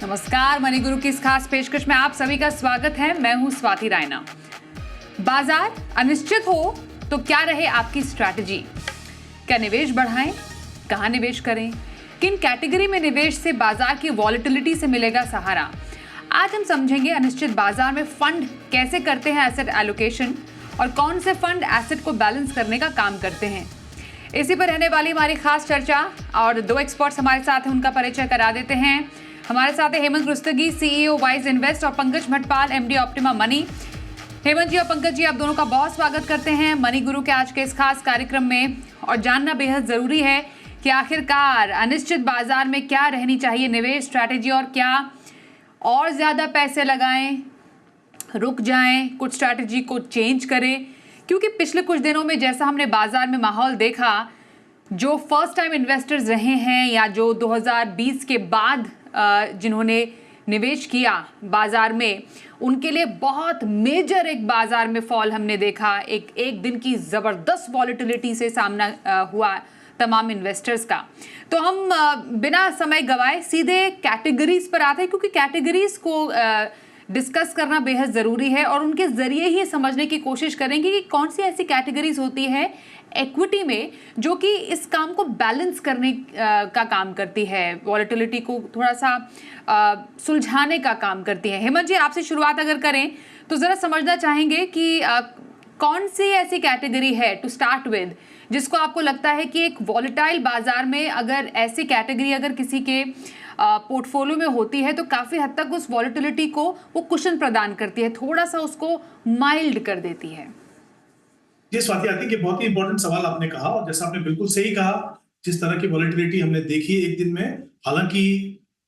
नमस्कार, मनी गुरु की इस खास पेशकश में आप सभी का स्वागत है। मैं हूं स्वाति रायना। बाजार अनिश्चित हो तो क्या रहे आपकी स्ट्रैटेजी? क्या निवेश बढ़ाएं? कहां निवेश करें? किन कैटेगरी में निवेश से बाजार की वॉलेटिलिटी से मिलेगा सहारा? आज हम समझेंगे अनिश्चित बाजार में फंड कैसे करते हैं एसेट एलोकेशन और कौन से फंड एसेट को बैलेंस करने का काम करते हैं। इसी पर रहने वाली हमारी खास चर्चा और दो एक्सपर्ट्स हमारे साथ हैं, उनका परिचय करा देते हैं। हमारे साथ है Hemant Rustagi, CEO Wise Invest, और Pankaj Bhatpal, MD Optima Money. Hemant ji और पंकज जी, आप दोनों का बहुत स्वागत करते हैं मनी गुरु के आज के इस खास कार्यक्रम में। और जानना बेहद जरूरी है कि आखिरकार अनिश्चित बाजार में क्या रहनी चाहिए निवेश स्ट्रैटेजी, और क्या और ज्यादा पैसे लगाएं, रुक जाएं, कुछ स्ट्रैटेजी को चेंज करें। क्योंकि पिछले कुछ दिनों में जैसा हमने बाजार में माहौल देखा, जो फर्स्ट टाइम इन्वेस्टर्स रहे हैं या जो 2020 के बाद जिन्होंने निवेश किया बाजार में, उनके लिए बहुत मेजर एक बाजार में फॉल हमने देखा। एक दिन की ज़बरदस्त वॉलेटिलिटी से सामना हुआ तमाम इन्वेस्टर्स का। तो हम बिना समय गवाए सीधे कैटेगरीज पर आते हैं, क्योंकि कैटेगरीज को डिस्कस करना बेहद ज़रूरी है और उनके ज़रिए ही समझने की कोशिश करेंगे कि कौन सी ऐसी कैटेगरीज होती है इक्विटी में जो कि इस काम को बैलेंस करने का काम करती है, वॉलेटिलिटी को थोड़ा सा सुलझाने का काम करती है। हेमंत जी, आपसे शुरुआत अगर करें तो ज़रा समझना चाहेंगे कि कौन सी ऐसी कैटेगरी है टू स्टार्ट विद जिसको आपको लगता है कि एक वॉलेटाइल बाजार में अगर ऐसी कैटेगरी अगर किसी के पोर्टफोलियो में होती है तो काफ़ी हद तक उस वॉलेटिलिटी को वो कुशन प्रदान करती है, थोड़ा सा उसको माइल्ड कर देती है। जी स्वाति, आई थिंक ये बहुत ही इंपॉर्टेंट सवाल आपने कहा, और जैसा आपने बिल्कुल सही कहा, जिस तरह की वॉलेटिलिटी हमने देखी एक दिन में, हालांकि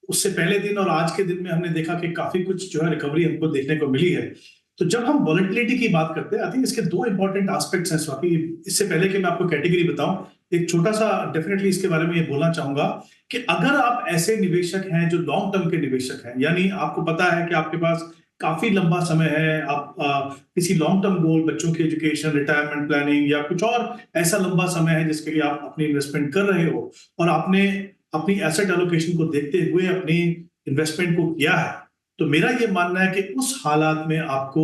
उससे पहले दिन और आज के दिन में हमने देखा कि काफी कुछ जो है रिकवरी हमको देखने को मिली है। तो जब हम वॉलेटिलिटी की बात करते हैं, आई थिंक इसके दो इंपॉर्टेंट एस्पेक्ट्स हैं स्वाति। इससे पहले कि मैं आपको कैटेगरी बताऊं, एक छोटा सा डेफिनेटली इसके बारे में ये बोलना चाहूंगा कि अगर आप ऐसे निवेशक हैं जो लॉन्ग टर्म के निवेशक हैं, यानी आपको पता है कि आपके पास काफी लंबा समय है, आप किसी लॉन्ग टर्म गोल, बच्चों की एजुकेशन, रिटायरमेंट प्लानिंग या कुछ और ऐसा लंबा समय है जिसके लिए आप अपनी इन्वेस्टमेंट कर रहे हो और आपने अपनी एसेट एलोकेशन को देखते हुए अपनी इन्वेस्टमेंट को किया है, तो मेरा ये मानना है कि उस हालात में आपको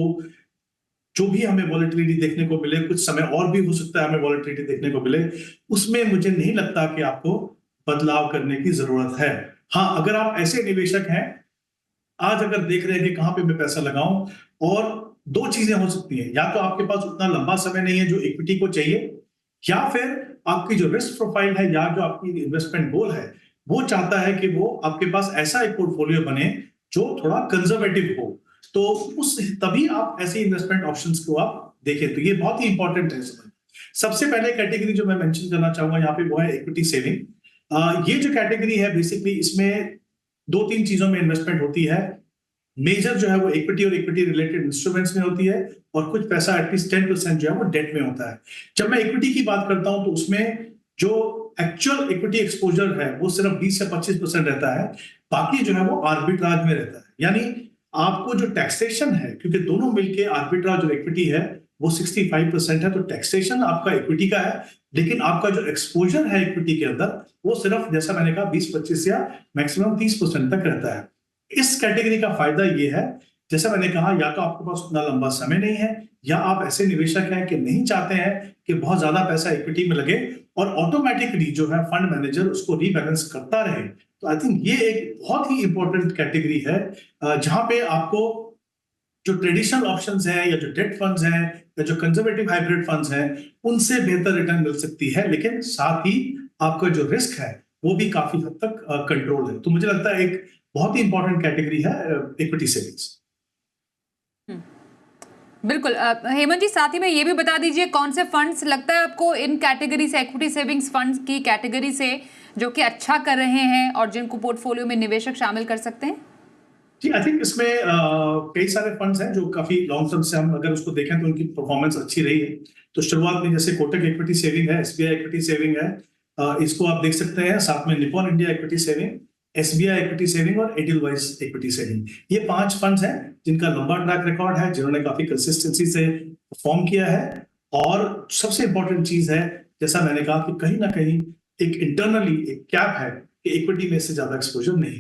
जो भी हमें वॉलेटिलिटी देखने को मिले, कुछ समय और भी हो सकता है हमें वॉलेटिलिटी देखने को मिले, उसमें मुझे नहीं लगता कि आपको बदलाव करने की जरूरत है। हाँ, अगर आप ऐसे निवेशक हैं, आज अगर देख रहे हैं कि कहां पे मैं पैसा लगाऊं, और दो चीजें हो सकती हैं, या तो आपके पास उतना लंबा समय नहीं है जो इक्विटी को चाहिए, या फिर आपकी जो रिस्क प्रोफाइल है या जो आपकी इन्वेस्टमेंट गोल है वो चाहता है कि वो आपके पास ऐसा एक पोर्टफोलियो बने जो थोड़ा कंजर्वेटिव हो, तो उस तभी आप ऐसे इन्वेस्टमेंट ऑप्शंस को आप देखें। तो ये बहुत ही इंपॉर्टेंट है समझ। सबसे पहले कैटेगरी जो मैं मेंशन करना चाहूंगा यहाँ पे वो है इक्विटी सेविंग। ये जो कैटेगरी है बेसिकली इसमें दो तीन चीजों में इन्वेस्टमेंट होती है। मेजर जो है वो इक्विटी और इक्विटी रिलेटेड इंस्ट्रूमेंट्स में होती है, और कुछ पैसा एटलीस्ट 10% जो है वो डेट में होता है। जब मैं इक्विटी की बात करता हूं तो उसमें जो एक्चुअल इक्विटी एक्सपोजर है वो सिर्फ 20 से 25% रहता है, बाकी जो है वो आर्बिट्राज में रहता है। यानी आपको जो टैक्सेशन है, क्योंकि दोनों मिलके आर्बिट्राज और इक्विटी है वो 65% है, तो टैक्सेशन आपका इक्विटी का है, लेकिन आपका जो एक्सपोजर है इक्विटी के अंदर वो सिर्फ, जैसा मैंने कहा, 20-25 या मैक्सिमम 30% तक रहता है। इस कैटेगरी का फायदा ये है, जैसा मैंने कहा, या तो आपके पास उतना लंबा समय नहीं है, या आप ऐसे निवेशक हैं कि नहीं चाहते हैं कि बहुत ज्यादा पैसा इक्विटी में लगे और ऑटोमेटिकली जो है फंड मैनेजर उसको रीबैलेंस करता रहे। तो आई थिंक ये एक बहुत ही इंपॉर्टेंट कैटेगरी है जहां पे आपको जो ट्रेडिशनल ऑप्शंस हैं या जो डेट फंड्स हैं या जो कंजर्वेटिव हाइब्रिड फंड्स हैं उनसे बेहतर रिटर्न मिल सकती है, लेकिन साथ ही आपका जो रिस्क है वो भी काफी हद तक कंट्रोल है। तो मुझे लगता है एक बहुत ही इंपॉर्टेंट कैटेगरी है इक्विटी सेविंग्स। बिल्कुल। हेमंत जी, साथ ही में ये भी बता दीजिए कौन से फंड्स लगता है आपको इन कैटेगरी से, इक्विटी सेविंग्स फंड्स की कैटेगरी से, जो कि अच्छा कर रहे हैं और जिनको पोर्टफोलियो में निवेशक शामिल कर सकते हैं? जी, आई थिंक इसमें कई सारे फंड्स हैं जो काफी लॉन्ग टर्म से हम अगर उसको देखें तो उनकी परफॉर्मेंस अच्छी रही है। तो शुरुआत में जैसे कोटक इक्विटी सेविंग है, एसबीआई इक्विटी सेविंग है, इसको आप देख सकते हैं। साथ में Nippon India equity saving, SBI equity saving और एडिलवाइस इक्विटी सेविंग, ये 5 फंड्स हैं जिनका लंबा ट्रैक रिकॉर्ड है, जिन्होंने काफी कंसिस्टेंसी से परफॉर्म किया है। और सबसे इंपॉर्टेंट चीज है, जैसा मैंने कहा, कि कहीं ना कहीं एक इंटरनली एक कैप है कि इक्विटी में से ज्यादा एक्सपोजर नहीं।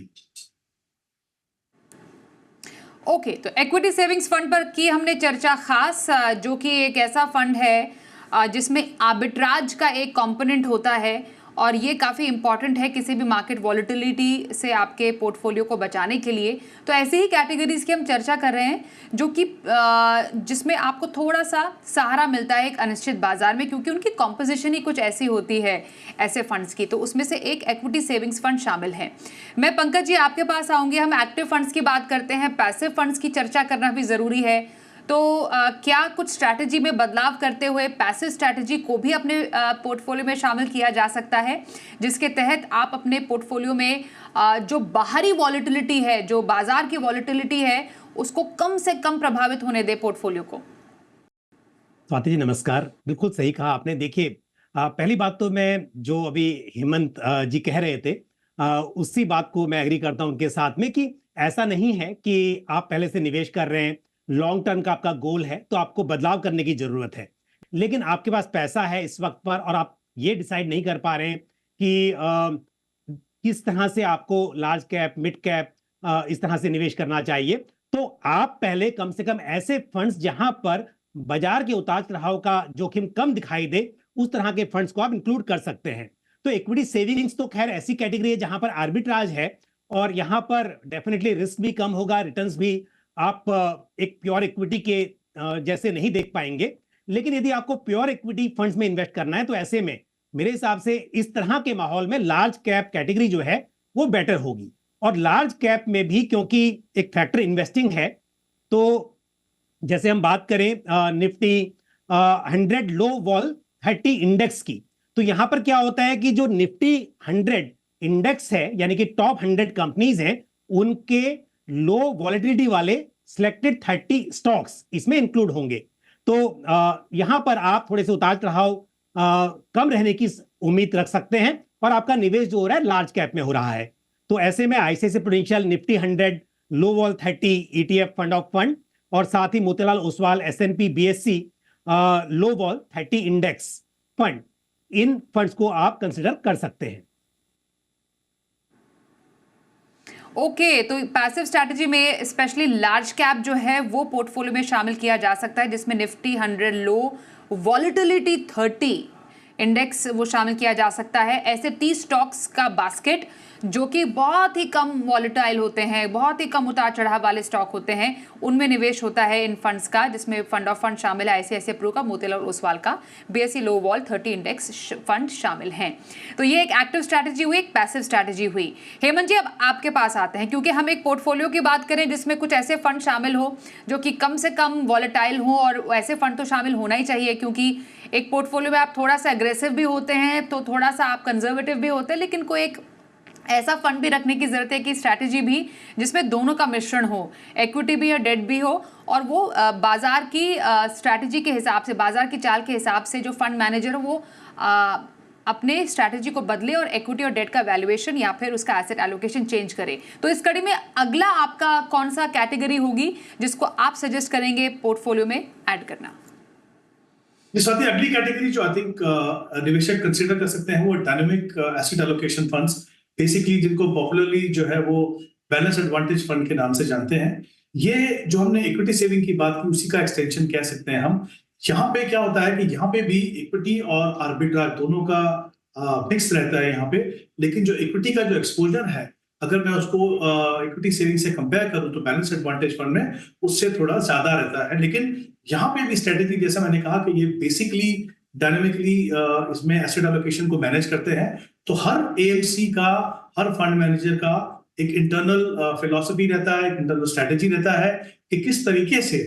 ओके, तो इक्विटी सेविंग्स फंड पर की हमने चर्चा खास, जो कि एक ऐसा फंड है जिसमें आर्बिट्राज का एक कंपोनेंट होता है और ये काफ़ी इंपॉर्टेंट है किसी भी मार्केट वॉलेटिलिटी से आपके पोर्टफोलियो को बचाने के लिए। तो ऐसी ही कैटेगरीज की हम चर्चा कर रहे हैं जो कि जिसमें आपको थोड़ा सा सहारा मिलता है एक अनिश्चित बाजार में, क्योंकि उनकी कॉम्पोजिशन ही कुछ ऐसी होती है ऐसे फंड्स की। तो उसमें से एक इक्विटी सेविंग्स फंड शामिल है। मैं पंकज जी आपके पास आऊँगी। हम एक्टिव फंड्स की बात करते हैं, पैसिव फंड्स की चर्चा करना भी ज़रूरी है। तो क्या कुछ स्ट्रैटेजी में बदलाव करते हुए पैसिव स्ट्रैटेजी को भी अपने पोर्टफोलियो में शामिल किया जा सकता है, जिसके तहत आप अपने पोर्टफोलियो में जो बाहरी वॉलेटिलिटी है, जो बाजार की वॉलेटिलिटी है, उसको कम से कम प्रभावित होने दे पोर्टफोलियो को? स्वाति जी नमस्कार। बिल्कुल सही कहा आपने। देखिए, पहली बात तो मैं जो अभी हेमंत जी कह रहे थे, उसी बात को मैं एग्री करता हूं उनके साथ में कि ऐसा नहीं है कि आप पहले से निवेश कर रहे हैं, लॉन्ग टर्म का आपका गोल है तो आपको बदलाव करने की जरूरत है। लेकिन आपके पास पैसा है इस वक्त पर और आप ये डिसाइड नहीं कर पा रहे हैं कि किस तरह से आपको लार्ज कैप, मिड कैप, इस तरह से निवेश करना चाहिए, तो आप पहले कम से कम ऐसे फंड्स जहां पर बाजार के उतार चढ़ाव का जोखिम कम दिखाई दे, उस तरह के फंड्स को आप इंक्लूड कर सकते हैं। तो इक्विटी सेविंग्स तो खैर ऐसी कैटेगरी है जहां पर आर्बिट्राज है और यहां पर डेफिनेटली रिस्क भी कम होगा, रिटर्न्स भी आप एक प्योर इक्विटी के जैसे नहीं देख पाएंगे। लेकिन यदि आपको प्योर इक्विटी फंड्स में इन्वेस्ट करना है तो ऐसे में मेरे हिसाब से इस तरह के माहौल में लार्ज कैप कैटेगरी जो है वो बेटर होगी। और लार्ज कैप में भी क्योंकि एक फैक्टर इन्वेस्टिंग है, तो जैसे हम बात करें निफ्टी 100 लो वॉल 30 इंडेक्स की, तो यहां पर क्या होता है कि जो निफ्टी 100 इंडेक्स है यानी कि टॉप 100 कंपनीज हैं, उनके लो वॉलेटिलिटी वाले सिलेक्टेड 30 स्टॉक्स इसमें इंक्लूड होंगे। तो यहां पर आप थोड़े से उतार चढ़ाव कम रहने की उम्मीद रख सकते हैं और आपका निवेश जो हो रहा है लार्ज कैप में हो रहा है। तो ऐसे में ICICI prudential Nifty 100 low wall 30 ETF fund of fund और साथ ही मोतीलाल ओसवाल एसएनपी बीएससी लो वॉल 30 इंडेक्स फंड, इन फंड्स को आप कंसिडर कर सकते हैं। ओके, तो पैसिव स्ट्रैटेजी में स्पेशली लार्ज कैप जो है वो पोर्टफोलियो में शामिल किया जा सकता है, जिसमें निफ्टी 100 लो वॉलेटिलिटी 30 इंडेक्स वो शामिल किया जा सकता है। ऐसे 30 स्टॉक्स का बास्केट जो कि बहुत ही कम वॉलेटाइल होते हैं, बहुत ही कम उतार चढ़ाव वाले स्टॉक होते हैं, उनमें निवेश होता है इन फंड्स का, जिसमें फंड ऑफ फंड शामिल है आईसीआईसीआई प्रू का, मोतीलाल ओसवाल का, बीएसई लो वॉल 30 इंडेक्स फंड शामिल हैं। तो ये एक एक्टिव स्ट्रैटेजी हुई, एक पैसिव स्ट्रैटेजी हुई। हेमंत जी, अब आपके पास आते हैं, क्योंकि हम एक पोर्टफोलियो की बात करें जिसमें कुछ ऐसे फंड शामिल हो जो कि कम से कम वॉलेटाइल हो, और ऐसे फंड तो शामिल होना ही चाहिए, क्योंकि एक पोर्टफोलियो में आप थोड़ा सा एग्रेसिव भी होते हैं तो थोड़ा सा आप कंजर्वेटिव भी होते हैं, लेकिन कोई एक ऐसा फंड भी रखने की जरूरत है कि स्ट्रैटेजी भी जिसमें दोनों का मिश्रण हो, इक्विटी भी या डेट भी हो, और वो बाजार की स्ट्रैटेजी के हिसाब से, बाजार की चाल के हिसाब से जो फंड मैनेजर हो वो अपने स्ट्रैटेजी को बदले और इक्विटी और डेट का वैल्यूएशन या फिर उसका एसेट एलोकेशन चेंज करे। तो इस कड़ी में अगला आपका कौन सा कैटेगरी होगी जिसको आप सजेस्ट करेंगे पोर्टफोलियो में ऐड करना? स्वाति, अगली कैटेगरी जो आई थिंक निवेशक कंसीडर कर सकते हैं वो dynamic asset allocation funds, basically जिनको पॉपुलरली जो है वो बैलेंस एडवांटेज फंड के नाम से जानते हैं। ये जो हमने इक्विटी सेविंग की बात की उसी का एक्सटेंशन कह सकते हैं हम। यहाँ पे क्या होता है कि यहाँ पे भी इक्विटी और आर्बिट्राज दोनों का मिक्स रहता है यहाँ पे, लेकिन जो इक्विटी का जो एक्सपोजर है, अगर मैं उसको इक्विटी सेविंग से कंपेयर करूं तो बैलेंस एडवांटेज फंड में उससे थोड़ा ज्यादा रहता है। लेकिन यहाँ पे भी स्ट्रेटेजी, जैसा मैंने कहा कि ये बेसिकली डायनेमिकली इसमें एसेट एलोकेशन को मैनेज करते हैं। तो हर एएमसी का, हर फंड मैनेजर का एक इंटरनल फिलॉसफी रहता है, एक इंटरनल स्ट्रेटेजी रहता है कि किस तरीके से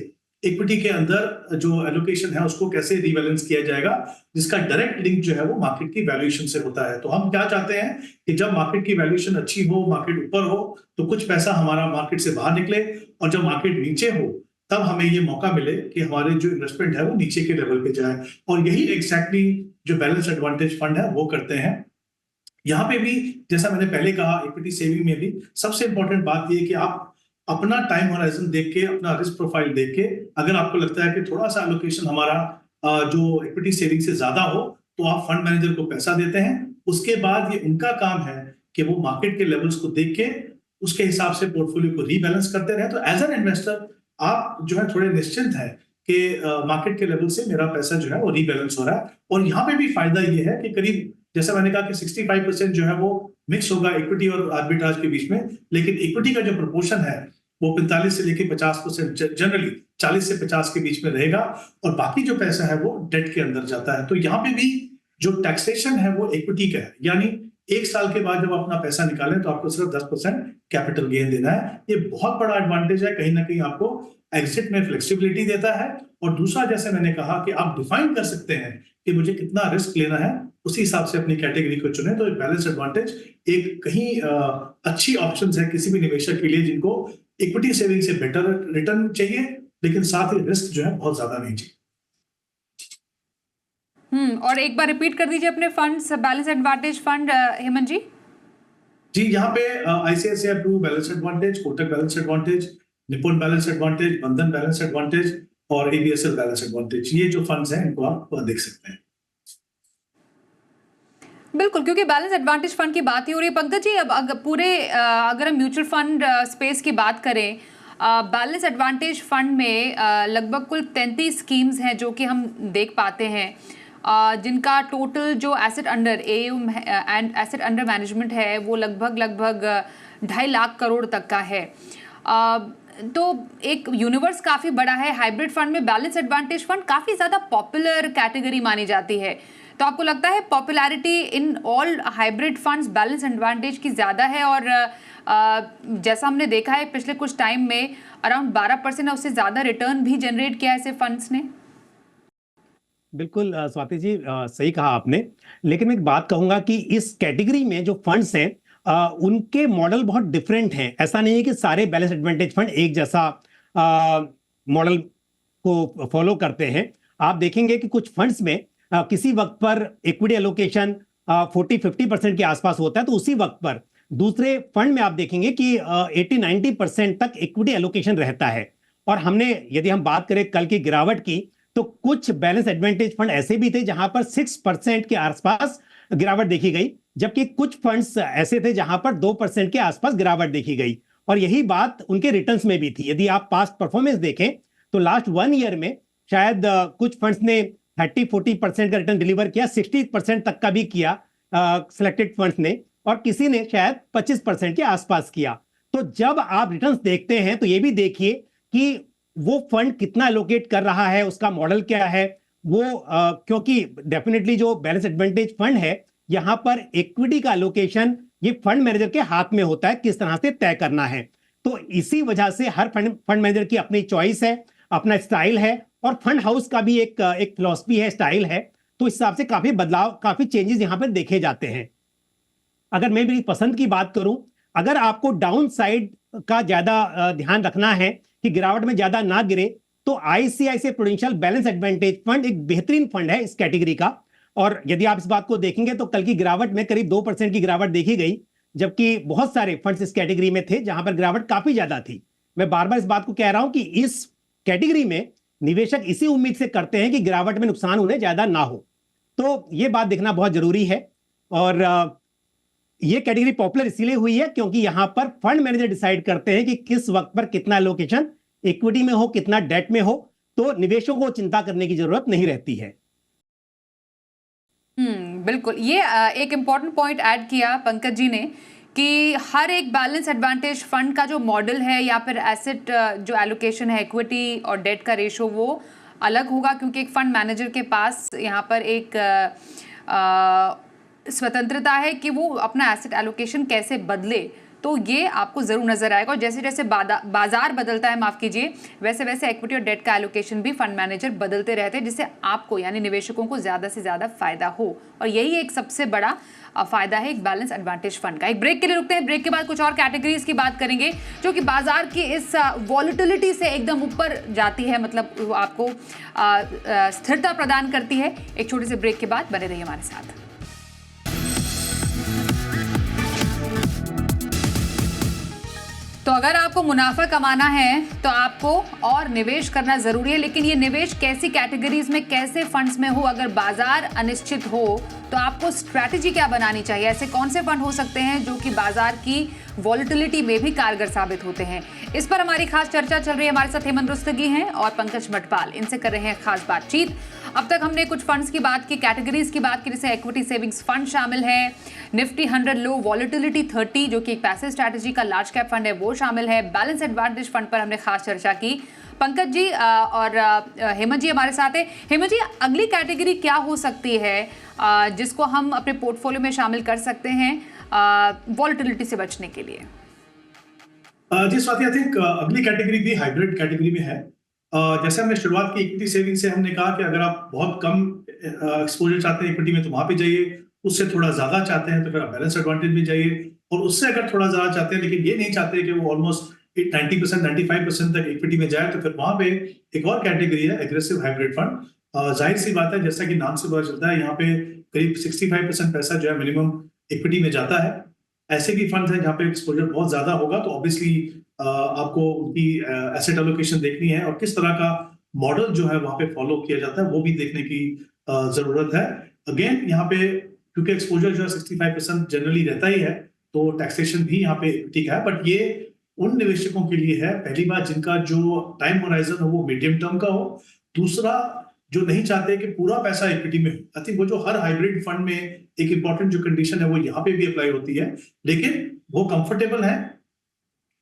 इक्विटी के अंदर जो एलोकेशन है उसको कैसे रीबैलेंस किया जाएगा, जिसका डायरेक्ट लिंक जो है वो मार्केट की वैल्यूएशन से होता है। तो हम क्या चाहते हैं कि जब मार्केट की वैल्यूएशन अच्छी हो, मार्केट ऊपर हो, तो कुछ पैसा हमारा मार्केट से बाहर निकले, और जब मार्केट नीचे हो तब हमें ये मौका मिले कि हमारे जो इन्वेस्टमेंट है वो नीचे के लेवल पे जाए। और यही एग्जैक्टली जो बैलेंस एडवांटेज फंड है वो करते हैं। यहाँ पे भी जैसा मैंने पहले कहा, इक्विटी सेविंग में भी सबसे इंपॉर्टेंट बात ये है कि आप अपना टाइम होराइजन देख के, अपना रिस्क प्रोफाइल देख के, अगर आपको लगता है कि थोड़ा सा एलोकेशन हमारा जो इक्विटी सेविंग से ज्यादा हो, तो आप फंड मैनेजर को पैसा देते हैं। उसके बाद ये उनका काम है कि वो मार्केट के लेवल्स को देख के उसके हिसाब से पोर्टफोलियो को रीबैलेंस करते रहे। तो एज एन इन्वेस्टर आप जो है थोड़े निश्चिंत है कि मार्केट के लेवल से मेरा पैसा जो है वो रीबैलेंस हो रहा है। और यहाँ पे भी फायदा ये है कि करीब जैसा मैंने कहा कि 65% जो है वो मिक्स होगा इक्विटी और आर्बिट्राज के बीच में, लेकिन इक्विटी का जो प्रोपोर्शन है वो 45 से लेकर 50%, जनरली 40 से 50 के बीच में रहेगा, और बाकी जो पैसा है वो डेट के अंदर जाता है। तो यहाँ पे भी जो टैक्सेशन है वो इक्विटी का है, यानी 1 साल के बाद जब अपना पैसा निकालें तो आपको सिर्फ 10% कैपिटल गेन देना है। ये बहुत बड़ा एडवांटेज है, कहीं ना कहीं आपको एग्जिट में फ्लेक्सिबिलिटी देता है। और दूसरा, जैसे मैंने कहा कि आप डिफाइन कर सकते हैं कि मुझे कितना रिस्क लेना है, उसी हिसाब से अपनी कैटेगरी को चुने। तो बैलेंस एडवांटेज एक कहीं अच्छी ऑप्शन है किसी भी निवेशक के लिए जिनको इक्विटी सेविंग से बेटर रिटर्न चाहिए, लेकिन साथ ही रिस्क जो है बहुत ज्यादा नहीं चाहिए। और एक बार रिपीट कर दीजिए अपने funds, balance advantage fund Hemant ji. जी, यहाँ पे ICICI Pru balance advantage, Kotak balance advantage, Nippon balance advantage, Bandhan balance advantage और ABSL बैलेंस एडवांटेज, ये जो फंड्स हैं इनको आप देख सकते हैं। बिल्कुल, क्योंकि बैलेंस एडवांटेज फंड की बात ही हो रही है। पंकज जी, अब अगर हम म्यूचुअल फंड स्पेस की बात करें, बैलेंस एडवांटेज फंड में लगभग कुल 33 स्कीम्स हैं जो कि हम देख पाते हैं, जिनका टोटल जो asset under AUM and asset under management है वो लगभग 2.5 लाख करोड़ तक का है। तो एक यूनिवर्स काफ़ी बड़ा है। हाइब्रिड फंड में बैलेंस एडवांटेज फंड काफ़ी ज़्यादा पॉपुलर कैटेगरी मानी जाती है। तो आपको लगता है popularity in all hybrid funds balance advantage की ज़्यादा है? और जैसा हमने देखा है पिछले कुछ टाइम में अराउंड 12% उससे ज़्यादा रिटर्न भी जनरेट किया है ऐसे फंड्स ने। बिल्कुल स्वाति जी, सही कहा आपने। लेकिन मैं एक बात कहूंगा कि इस कैटेगरी में जो फंड्स हैं उनके मॉडल बहुत डिफरेंट हैं। ऐसा नहीं है कि सारे बैलेंस एडवांटेज फंड एक जैसा मॉडल को फॉलो करते हैं। आप देखेंगे कि कुछ फंड्स में किसी वक्त पर इक्विटी एलोकेशन 40-50% के आसपास होता है, तो उसी वक्त पर दूसरे फंड में आप देखेंगे कि 80-90% तक इक्विटी एलोकेशन रहता है। और हमने, यदि हम बात करें कल की गिरावट की, तो कुछ बैलेंस एडवांटेज फंड ऐसे भी थे जहां पर 6% के आसपास गिरावट देखी गई, जबकि कुछ फंड्स ऐसे थे जहां पर 2% के आसपास गिरावट देखी गई। और यही बात उनके रिटर्न्स में भी थी। यदि आप पास्ट परफॉर्मेंस देखें तो लास्ट 1 ईयर में शायद कुछ फंड्स ने 30-40% का रिटर्न डिलीवर किया, 60% तक का भी किया सिलेक्टेड फंड्स ने, और किसी ने शायद 25% के आसपास किया। तो जब आप रिटर्न्स देखते हैं तो ये भी देखिए कि वो फंड कितना एलोकेट कर रहा है, उसका मॉडल क्या है वो, क्योंकि डेफिनेटली जो बैलेंस एडवांटेज फंड है यहां पर इक्विटी का एलोकेशन ये फंड मैनेजर के हाथ में होता है, किस तरह से तय करना है। तो इसी वजह से हर फंड मैनेजर की अपनी चॉइस है, अपना स्टाइल है, और फंड हाउस का भी एक फिलॉसफी है, स्टाइल है। तो इस हिसाब से काफी बदलाव, काफी चेंजेस यहां पर देखे जाते हैं। अगर मैं मेरी पसंद की बात करूं, अगर आपको डाउन साइड का ज्यादा ध्यान रखना है कि गिरावट में ज्यादा ना गिरे, तो ICICI prudential balance advantage fund एक बेहतरीन फंड है इस कैटेगरी का। और यदि आप इस बात को देखेंगे तो कल की गिरावट में करीब 2% की गिरावट देखी गई, जबकि बहुत सारे फंड्स इस कैटेगरी में थे जहां पर गिरावट काफी ज्यादा थी। मैं बार बार इस बात को कह रहा हूं कि इस कैटेगरी में निवेशक इसी उम्मीद से करते हैं कि गिरावट में नुकसान उन्हें ज्यादा ना हो। तो ये बात देखना बहुत जरूरी है। और ये कैटेगरी पॉपुलर इसीलिए हुई है क्योंकि यहां पर फंड मैनेजर डिसाइड करते हैं कि किस वक्त पर कितना एलोकेशन इक्विटी में हो, कितना डेट में हो, तो निवेशकों को चिंता करने की जरूरत नहीं रहती है। बिल्कुल, ये एक इम्पॉर्टेंट पॉइंट ऐड किया पंकज जी ने कि हर एक बैलेंस एडवांटेज फंड का जो मॉडल है या फिर एसेट जो एलोकेशन है, इक्विटी और डेट का रेशो वो अलग होगा, क्योंकि एक फंड मैनेजर के पास यहाँ पर एक स्वतंत्रता है कि वो अपना एसेट एलोकेशन कैसे बदले। तो ये आपको जरूर नजर आएगा। और जैसे जैसे बाजार बदलता है, माफ कीजिए, वैसे वैसे इक्विटी और डेट का एलोकेशन भी फंड मैनेजर बदलते रहते हैं, जिससे आपको यानी निवेशकों को ज्यादा से ज्यादा फायदा हो। और यही एक सबसे बड़ा फायदा है एक बैलेंस एडवांटेज फंड का। एक ब्रेक के लिए रुकते हैं, ब्रेक के बाद कुछ और कैटेगरीज की बात करेंगे जो कि बाजार की इस वॉलिटिलिटी से एकदम ऊपर जाती है, मतलब आपको स्थिरता प्रदान करती है। एक छोटे से ब्रेक के बाद बने रहिए हमारे साथ। तो अगर आपको मुनाफा कमाना है तो आपको और निवेश करना जरूरी है, लेकिन ये निवेश कैसी कैटेगरीज में, कैसे फंड्स में हो? अगर बाजार अनिश्चित हो तो आपको स्ट्रैटेजी क्या बनानी चाहिए? ऐसे कौन से फंड हो सकते हैं जो कि बाजार की वॉलेटिलिटी में भी कारगर साबित होते हैं? इस पर हमारी खास चर्चा चल रही है। हमारे साथ हेमंत रुस्तगी हैं और पंकज मटपाल, इनसे कर रहे हैं खास बातचीत। अब तक हमने कुछ फंड्स की बात की, कैटेगरीज की बात की, जैसे इक्विटी सेविंग्स फंड शामिल है, निफ्टी 100 लो वॉलेटिलिटी 30 जो कि एक पैसिव स्ट्रैटेजी का लार्ज कैप फंड है वो शामिल है, बैलेंस एडवांटेज फंड पर हमने खास चर्चा की। पंकज जी और हेमंत जी हमारे साथ है। हेमंत जी, अगली कैटेगरी क्या हो सकती है जिसको हम अपने पोर्टफोलियो में शामिल कर सकते हैं वॉलेटिलिटी से बचने के लिए? जी स्वाति, आई थिंक अगली कैटेगरी भी हाइब्रिड कैटेगरी में है। जैसे हमने शुरुआत की इक्विटी सेविंग से, हमने कहा कि अगर आप बहुत कम एक्सपोजर चाहते हैं इक्विटी में तो वहां पे जाइए, उससे थोड़ा ज्यादा चाहते हैं तो फिर आप बैलेंस एडवांटेज में जाइए, और उससे अगर थोड़ा ज्यादा चाहते हैं लेकिन ये नहीं चाहते कि वो ऑलमोस्ट 90% 95% तक इक्विटी में जाए तो फिर वहां पे एक और कैटेगरी है एग्रेसिव हाइब्रिड फंड। जाहिर सी बात है, जैसा कि नाम से पता चलता है, यहाँ पे करीब 65% पैसा जो है मिनिमम इक्विटी में जाता है। ऐसे भी फंड हैं जहाँ पे एक्सपोजर बहुत ज्यादा होगा, तो ऑब्वियसली आपको उनकी एसेट एलोकेशन देखनी है और किस तरह का मॉडल जो है वहां पे फॉलो किया जाता है वो भी देखने की जरूरत है। अगेन यहाँ पे क्योंकि एक्सपोजर जो है 65% जनरली रहता ही है, तो टैक्सेशन भी यहाँ पे इक्विटी का है, बट ये उन निवेशकों के लिए है, पहली बात, जिनका जो टाइम होराइजन हो वो मीडियम टर्म का हो। दूसरा, जो नहीं चाहते कि पूरा पैसा इक्विटी में हो। आई थिंक वो जो हर हाइब्रिड फंड में एक इंपॉर्टेंट जो कंडीशन है वो यहाँ पे भी अप्लाई होती है, लेकिन वो कंफर्टेबल है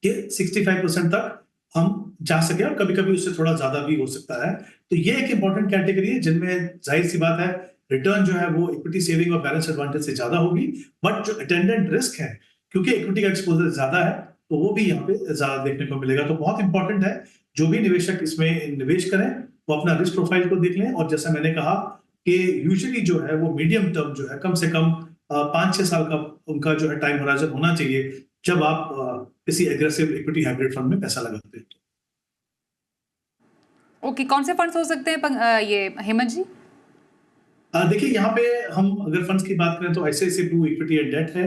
कि 65% तक हम जा सके, और कभी कभी उससे थोड़ा ज्यादा भी हो सकता है। तो ये एक इंपॉर्टेंट कैटेगरी है जिनमें जाहिर सी बात है रिटर्न जो है वो इक्विटी सेविंग और बैलेंस एडवांटेज से ज्यादा होगी, बट जो अटेंडेंट रिस्क है, क्योंकि इक्विटी का एक्सपोजर ज्यादा है, तो वो भी यहाँ पे ज्यादा देखने को मिलेगा। तो बहुत इंपॉर्टेंट है, जो भी निवेशक इसमें निवेश करें वो अपना रिस्क प्रोफाइल को देख लें, और जैसा मैंने कहा कि यूजुअली जो है वो मीडियम टर्म जो है, कम से कम 5-6 साल का उनका जो है टाइम होराइजन होना चाहिए जब आप किसी एग्रेसिव इक्विटी हाइब्रिड फंड में पैसा लगाते हैं। ओके, कौन से फंड्स हो सकते हैं ये हेमंत जी? देखिए, यहाँ पे हम अगर फंड्स की बात करें तो ICICI blue equity and debt है,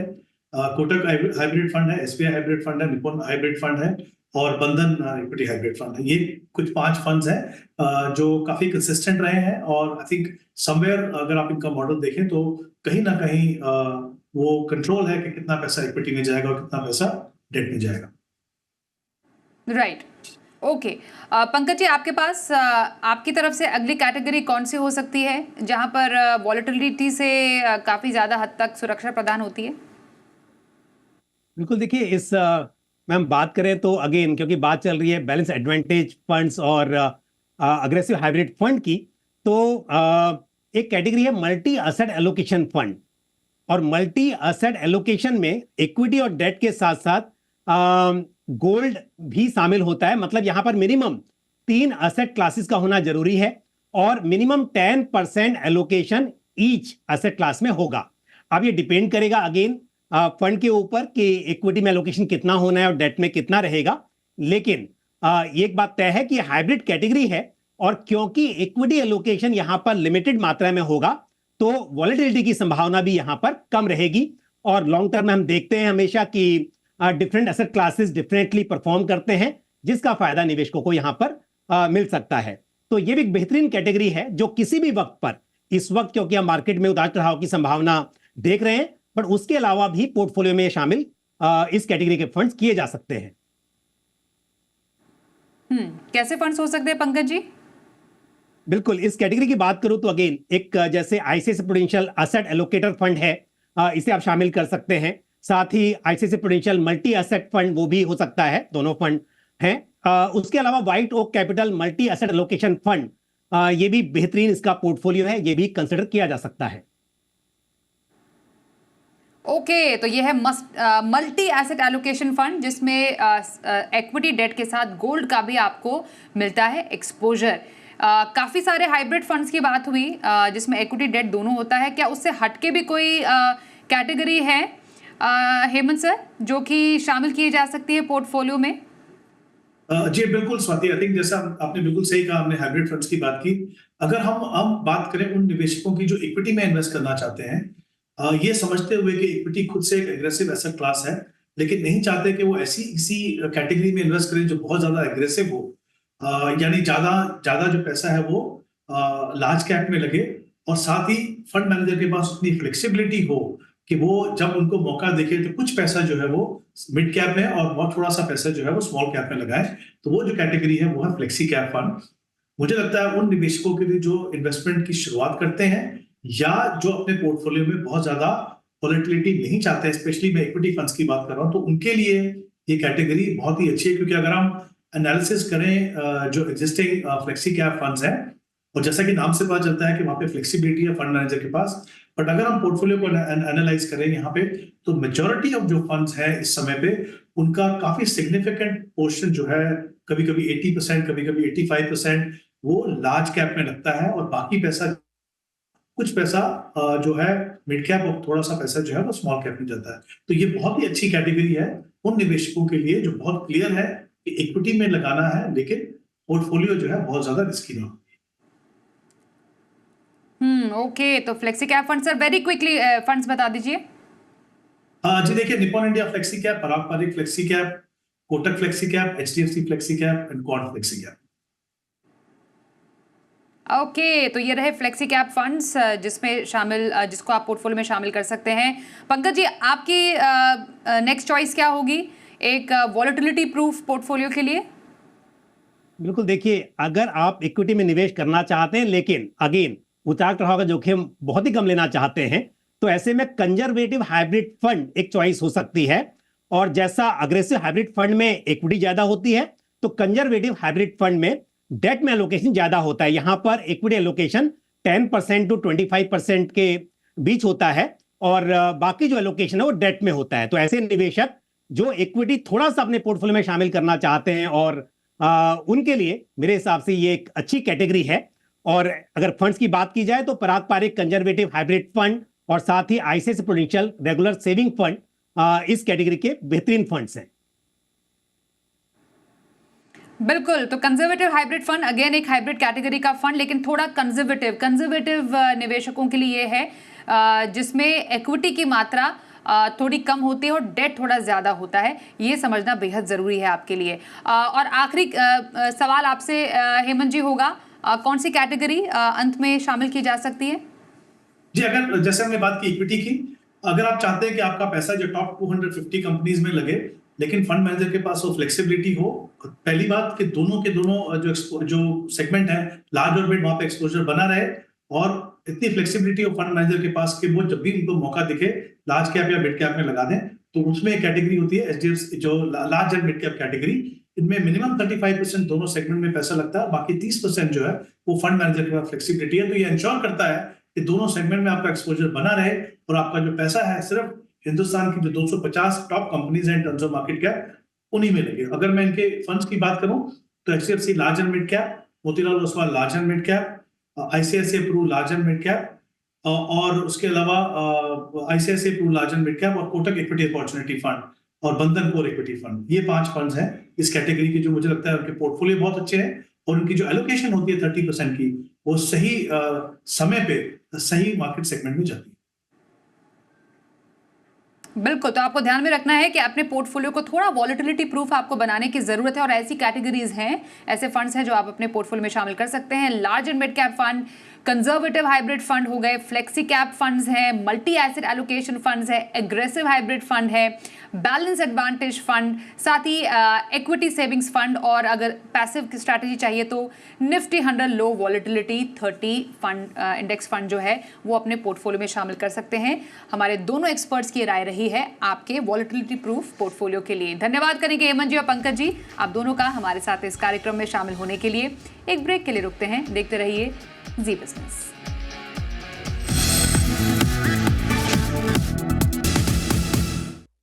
कोटक हाइब्रिड फंड है, SBI हाइब्रिड फंड है, निप्पॉन हाइब्रिड फंड है, और बंधन इक्विटी हाइब्रिड फंड है। ये कुछ 5 फंड्स हैं जो काफी कंसिस्टेंट रहे हैं, और आई थिंक समवेयर अगर आप इनका मॉडल देखें तो कहीं ना कहीं वो कंट्रोल है कि कितना पैसा इक्विटी में जाएगा और कितना पैसा डेट में जाएगा। Right, okay. पंकज जी, आपके पास आपकी तरफ से अगली कैटेगरी कौन सी हो सकती है जहां पर वॉलेटिलिटी से काफी ज्यादा हद तक सुरक्षा प्रदान होती है? बिल्कुल, देखिए, इस में हम बात करें तो अगेन, क्योंकि बात चल रही है बैलेंस एडवांटेज फंड्स और अग्रेसिव हाइब्रिड फंड की, तो एक कैटेगरी है मल्टी एसेट एलोकेशन फंड। और मल्टी एसेट एलोकेशन में इक्विटी और डेट के साथ साथ गोल्ड भी शामिल होता है। मतलब यहां पर मिनिमम 3 एसेट क्लासेस का होना जरूरी है, और minimum 10% allocation each asset class में होगा। अब ये डिपेंड करेगा अगेन फंड के ऊपर कि इक्विटी में एलोकेशन कितना होना है और डेट में कितना रहेगा। लेकिन एक बात तय है कि हाइब्रिड कैटेगरी है, और क्योंकि इक्विटी एलोकेशन यहां पर लिमिटेड मात्रा में होगा तो वॉलेटिलिटी की संभावना भी यहां पर कम रहेगी। और लॉन्ग टर्म में हम देखते हैं हमेशा कि different asset classes differently perform करते हैं, जिसका फायदा निवेशकों को यहां पर मिल सकता है। तो ये भी एक बेहतरीन कैटेगरी है जो किसी भी वक्त पर, इस वक्त क्योंकि हम मार्केट में उतार चढ़ाव की संभावना देख रहे हैं, पर उसके अलावा भी पोर्टफोलियो में शामिल इस कैटेगरी के फंड्स किए जा सकते हैं। कैसे फंड्स हो सकते हैं पंकज जी? बिल्कुल, इस कैटेगरी की बात करूं तो अगेन एक जैसे ICICI prudential asset allocator fund है, इसे आप शामिल कर सकते हैं। साथ ही ICICI prudential multi asset fund वो भी हो सकता है, दोनों फंड हैं। उसके अलावा White Oak Capital multi asset allocation fund, ये भी बेहतरीन इसका पोर्टफोलियो है, ये भी कंसिडर किया जा सकता है। ओके, तो ये है मल्टी एसेट एलोकेशन फंड, जिसमें इक्विटी डेट के साथ गोल्ड का भी आपको मिलता है एक्सपोजर। काफी सारे हाइब्रिड फंड्स की बात हुई जिसमें इक्विटी डेट दोनों होता है। क्या उससे हटके भी कोई कैटेगरी है हेमंत सर जो कि शामिल की जा सकती है पोर्टफोलियो में? जी बिल्कुल स्वाति, आई थिंक जैसा आपने बिल्कुल सही कहा, हमने हाइब्रिड फंड्स की बात की। अगर हम बात करें उन निवेशकों की जो इक्विटी में इन्वेस्ट करना चाहते हैं, ये समझते हुए कि इक्विटी खुद से एक एग्रेसिव एसेट क्लास है, लेकिन नहीं चाहते कि वो ऐसी इसी कैटेगरी में इन्वेस्ट करें जो बहुत ज्यादा एग्रेसिव हो, यानी ज्यादा जो पैसा है वो लार्ज कैप में लगे, और साथ ही फंड मैनेजर के पास उतनी फ्लेक्सिबिलिटी हो कि वो जब उनको मौका देखे तो कुछ पैसा जो है वो मिड कैप में और बहुत थोड़ा सा पैसा जो है वो स्मॉल कैप में लगाए। तो वो जो कैटेगरी है वो है फ्लेक्सी कैप फंड। मुझे लगता है उन निवेशकों के लिए जो इन्वेस्टमेंट की शुरुआत करते हैं या जो अपने पोर्टफोलियो में बहुत ज्यादा वॉलेटिलिटी नहीं चाहते हैं, स्पेशली मैं इक्विटी फंड्स की बात कर रहा हूं, तो उनके लिए ये कैटेगरी बहुत ही अच्छी है। क्योंकि अगर हम एनालिसिस करें जो एग्जिस्टिंग फ्लेक्सी कैप फंड्स हैं, और जैसा कि नाम से पता चलता है कि वहां पे फ्लेक्सिबिलिटी है फंड मैनेजर के पास, बट अगर हम पोर्टफोलियो को एनालाइज करें यहाँ पे, तो मेजॉरिटी ऑफ जो फंड्स हैं इस समय पे उनका काफी सिग्निफिकेंट पोर्शन जो है, कभी कभी 80%, कभी कभी 85% वो लार्ज कैप में लगता है, और बाकी पैसा कुछ पैसा जो है मिड कैप और थोड़ा सा पैसा जो है वो स्मॉल कैप में जाता है। तो ये बहुत ही अच्छी कैटेगरी है उन निवेशकों के लिए जो बहुत क्लियर है कि इक्विटी में लगाना है, लेकिन पोर्टफोलियो जो है बहुत ज्यादा रिस्की ना हो। ओके, तो flexi cap fund sir very quickly funds बता दीजिए। जी देखिए, Nippon India flexi cap, Parag Parikh flexi cap, Kotak flexi cap, HDFC flexi cap and Quant flexi cap. Okay, तो ये रहे फ्लेक्सी कैप फंड्स जिसमें शामिल जिसको आप पोर्टफोलियो में शामिल कर सकते हैं। पंकज जी, आपकी नेक्स्ट चॉइस क्या होगी एक वॉलेटिलिटी प्रूफ पोर्टफोलियो के लिए? बिल्कुल, देखिए अगर आप इक्विटी में निवेश करना चाहते हैं लेकिन अगेन उतार चढ़ाव का जोखिम बहुत ही कम लेना चाहते हैं, तो ऐसे में कंजर्वेटिव हाइब्रिड फंड एक चॉइस हो सकती है। और जैसा अग्रेसिव हाइब्रिड फंड में इक्विटी ज्यादा होती है, तो कंजर्वेटिव हाइब्रिड फंड में डेट में एलोकेशन ज्यादा होता है। यहां पर इक्विटी एलोकेशन 10% टू 25% के बीच होता है, और बाकी जो एलोकेशन है वो डेट में होता है। तो ऐसे निवेशक जो इक्विटी थोड़ा सा अपने पोर्टफोलियो में शामिल करना चाहते हैं, और उनके लिए मेरे हिसाब से ये एक अच्छी कैटेगरी है। और अगर फंड्स की बात की जाए तो Parag Parikh conservative hybrid fund और साथ ही ICICI Prudential regular saving fund इस कैटेगरी के बेहतरीन फंड्स हैं। बिल्कुल, तो कंजर्वेटिव हाइब्रिड फंड अगेन एक हाइब्रिड कैटेगरी का फंड, लेकिन थोड़ा कंजर्वेटिव निवेशकों के लिए है जिसमें इक्विटी की मात्रा थोड़ी कम होती है और डेट थोड़ा ज्यादा होता है। ये समझना बेहद जरूरी है आपके लिए। और आखिरी सवाल आपसे हेमंत जी होगा, कौन सी कैटेगरी अंत में शामिल की जा सकती है? जी, अगर जैसे हमने बात की इक्विटी की, अगर आप चाहते हैं कि आपका पैसा जो टॉप 250 कंपनीज में लगे, लेकिन फंड मैनेजर के पास वो फ्लेक्सिबिलिटी हो, पहली बात कि दोनों के दोनों जो सेगमेंट है लार्ज और मिड, वहां पे एक्सपोजर बना रहे, और इतनी फ्लेक्सिबिलिटी हो फंड मैनेजर के पास कि वो जब भी उनको मौका दिखे लार्ज कैप या मिड कैप में लगा दें, तो उसमें एक कैटेगरी होती है एचडीएफसी जो large and mid cap category. इनमें मिनिमम 35% दोनों सेगमेंट में पैसा लगता है, बाकी 30% जो है वो फंड मैनेजर के पास फ्लेक्सिबिलिटी है। तो ये इंश्योर करता है कि दोनों सेगमेंट में आपका एक्सपोजर बना रहे, और आपका जो पैसा है सिर्फ हिंदुस्तान की जो 250 टॉप कंपनीज हैं in terms of market cap, उन्हीं में लगे। अगर मैं इनके फंड्स की बात करूं तो HDFC large and mid cap, Motilal Oswal large and mid cap, ICICI Pru large and mid cap, और उसके अलावा ICICI Pru large and mid cap, और कोटक इक्विटी अपॉर्चुनिटी फंड और बंधन कोर इक्विटी फंड, ये 5 फंड्स हैं इस कैटेगरी के, जो मुझे लगता है उनके पोर्टफोलियो बहुत अच्छे हैं, और उनकी जो एलोकेशन होती है 30% की, वो सही समय पे सही मार्केट सेगमेंट में जाती है। बिल्कुल, तो आपको ध्यान में रखना है कि अपने पोर्टफोलियो को थोड़ा वॉलेटिलिटी प्रूफ आपको बनाने की जरूरत है, और ऐसी कैटेगरीज हैं, ऐसे फंड्स हैं जो आप अपने पोर्टफोलियो में शामिल कर सकते हैं। Large and mid cap fund, conservative hybrid fund हो गए, फ्लेक्सी कैप फंड्स हैं, मल्टी एसेट एलोकेशन फंड्स है, एग्रेसिव हाइब्रिड फंड है, बैलेंस एडवांटेज फंड, साथ ही इक्विटी सेविंग्स फंड, और अगर पैसिव की स्ट्रैटेजी चाहिए तो निफ्टी 100 लो वॉलेटिलिटी 30 फंड इंडेक्स फंड जो है वो अपने पोर्टफोलियो में शामिल कर सकते हैं। हमारे दोनों एक्सपर्ट्स की राय रही है आपके वॉलेटिलिटी प्रूफ पोर्टफोलियो के लिए। धन्यवाद करेंगे हेमंत जी और पंकज जी आप दोनों का हमारे साथ इस कार्यक्रम में शामिल होने के लिए। एक ब्रेक के लिए रुकते हैं, देखते रहिए जी बिजनेस।